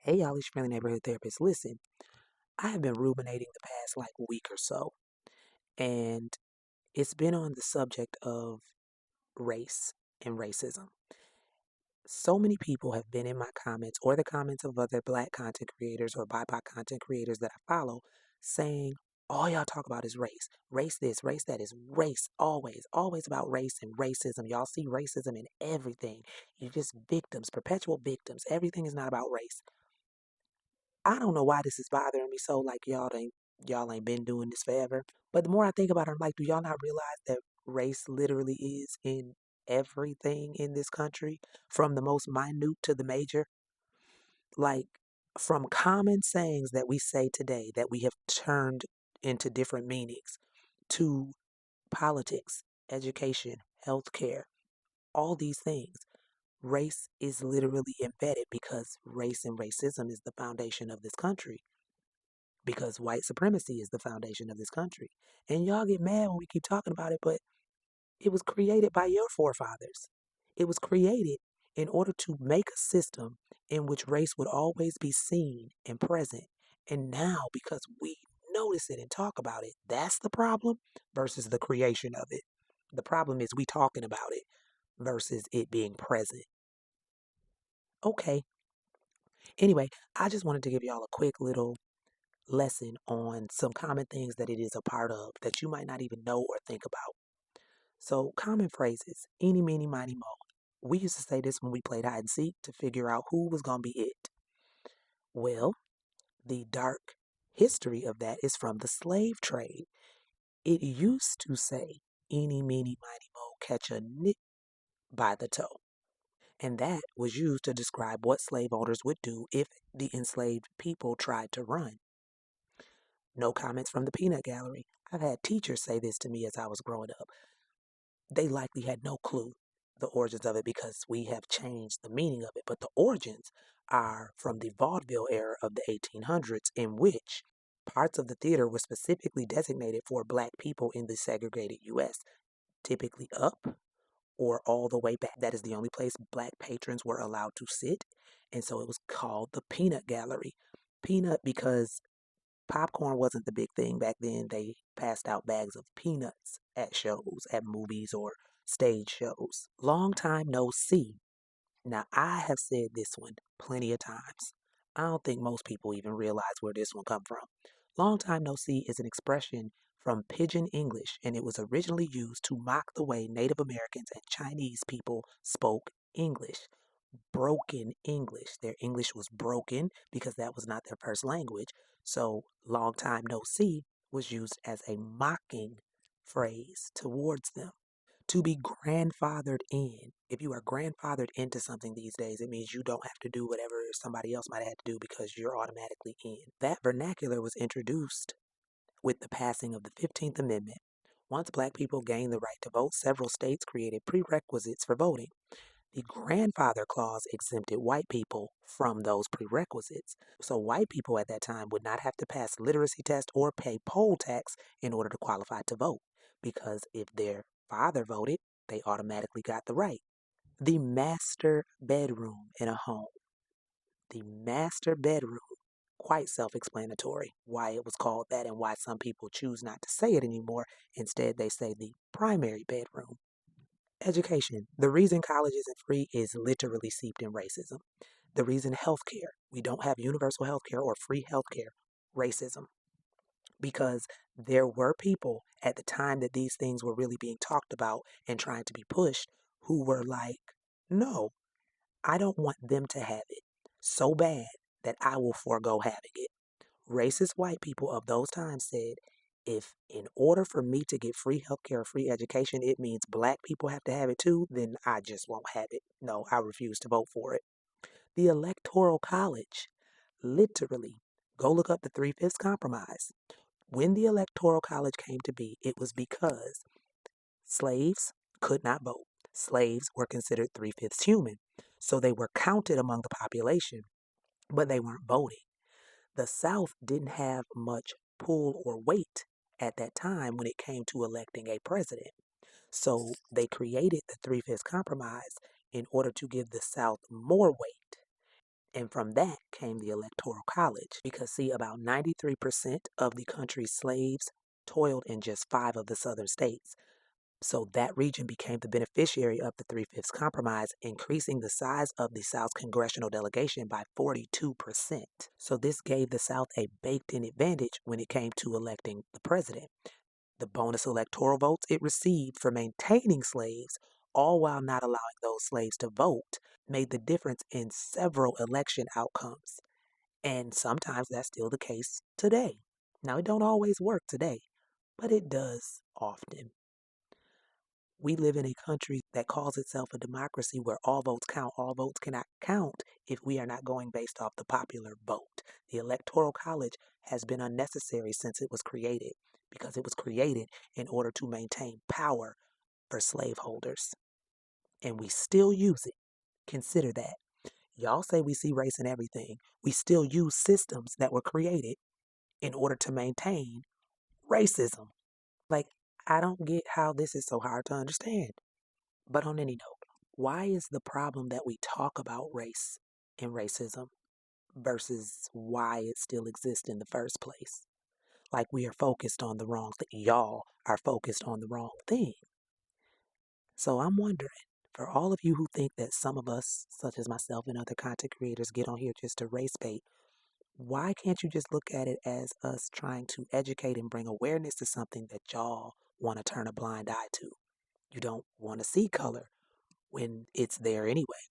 Hey, y'all, it's your friendly neighborhood therapist. Listen, I have been ruminating the past week or so, and it's been on the subject of race and racism. So many people have been in my comments or the comments of other Black content creators or BIPOC content creators that I follow saying, all y'all talk about is race. Race this, race that is race always, always about race and racism. Y'all see racism in everything. You're just victims, perpetual victims. Everything is not about race. I don't know why this is bothering me so. Like y'all ain't been doing this forever. But the more I think about it, I'm like, do y'all not realize that race literally is in everything in this country, from the most minute to the major? Like from common sayings that we say today that we have turned into different meanings to politics, education, healthcare, all these things. Race is literally embedded because race and racism is the foundation of this country, because white supremacy is the foundation of this country. And y'all get mad when we keep talking about it, but it was created by your forefathers. It was created in order to make a system in which race would always be seen and present. And now, because we notice it and talk about it, that's the problem versus the creation of it. The problem is we talking about it versus it being present. Okay. Anyway, I just wanted to give y'all a quick little lesson on some common things that it is a part of that you might not even know or think about. So, common phrases: eeny, meeny, miny, mo. We used to say this when we played hide and seek to figure out who was going to be it. Well, the dark history of that is from the slave trade. It used to say, eeny, meeny, miny, mo, catch a nit by the toe. And that was used to describe what slave owners would do if the enslaved people tried to run. No comments from the peanut gallery. I've had teachers say this to me as I was growing up. They likely had no clue the origins of it because we have changed the meaning of it. But the origins are from the vaudeville era of the 1800s, in which parts of the theater were specifically designated for black people in the segregated U.S., typically up or all the way back. That is the only place black patrons were allowed to sit. And so it was called the peanut gallery. Peanut because popcorn wasn't the big thing back then. They passed out bags of peanuts at shows, at movies, or stage shows. Long time no see. Now, I have said this one plenty of times. I don't think most people even realize where this one come from. Long time no see is an expression from Pidgin English, and it was originally used to mock the way Native Americans and Chinese people spoke English. Broken English. Their English was broken because that was not their first language. So, long time no see was used as a mocking phrase towards them. To be grandfathered in. If you are grandfathered into something these days, it means you don't have to do whatever somebody else might have had to do because you're automatically in. That vernacular was introduced with the passing of the 15th Amendment. Once black people gained the right to vote, several states created prerequisites for voting. The grandfather clause exempted white people from those prerequisites. So white people at that time would not have to pass literacy test or pay poll tax in order to qualify to vote, because if their father voted, they automatically got the right. The master bedroom in a home. The master bedroom, quite self-explanatory why it was called that and why some people choose not to say it anymore. Instead, they say the primary bedroom. Education. The reason college isn't free is literally seeped in racism. The reason healthcare, we don't have universal healthcare or free healthcare, racism. Because there were people at the time that these things were really being talked about and trying to be pushed who were like, no, I don't want them to have it so bad that I will forego having it. Racist white people of those times said, if in order for me to get free healthcare or free education, it means black people have to have it too, then I just won't have it. No, I refuse to vote for it. The Electoral College, literally, go look up the Three-Fifths Compromise. When the Electoral College came to be, it was because slaves could not vote. Slaves were considered three-fifths human. So they were counted among the population, but they weren't voting. The South didn't have much pull or weight at that time when it came to electing a president. So they created the Three-Fifths Compromise in order to give the South more weight. And from that came the Electoral College. Because, see, about 93% of the country's slaves toiled in just five of the southern states. So that region became the beneficiary of the Three-Fifths Compromise, increasing the size of the South's congressional delegation by 42%. So this gave the South a baked-in advantage when it came to electing the president. The bonus electoral votes it received for maintaining slaves, all while not allowing those slaves to vote, made the difference in several election outcomes. And sometimes that's still the case today. Now, it don't always work today, but it does often. We live in a country that calls itself a democracy where all votes count. All votes cannot count if we are not going based off the popular vote. The Electoral College has been unnecessary since it was created because it was created in order to maintain power for slaveholders. And we still use it. Consider that. Y'all say we see race in everything. We still use systems that were created in order to maintain racism. Like, I don't get how this is so hard to understand. But on any note, why is the problem that we talk about race and racism versus why it still exists in the first place? Like we are focused on the wrong thing. Y'all are focused on the wrong thing. So I'm wondering, for all of you who think that some of us, such as myself and other content creators, get on here just to race bait, why can't you just look at it as us trying to educate and bring awareness to something that y'all want to turn a blind eye to? You don't want to see color when it's there anyway.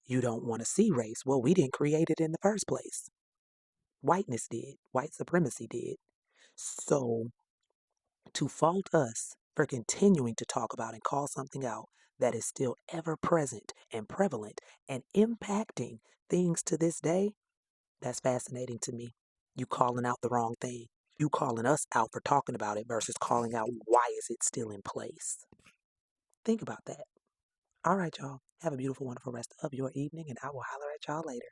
You don't want to see race. Well, we didn't create it in the first place. Whiteness did. White supremacy did. So to fault us for continuing to talk about and call something out that is still ever present and prevalent and impacting things to this day, that's fascinating to me. You calling out the wrong thing. You calling us out for talking about it versus calling out why is it still in place. Think about that. All right, y'all. Have a beautiful, wonderful rest of your evening, and I will holler at y'all later.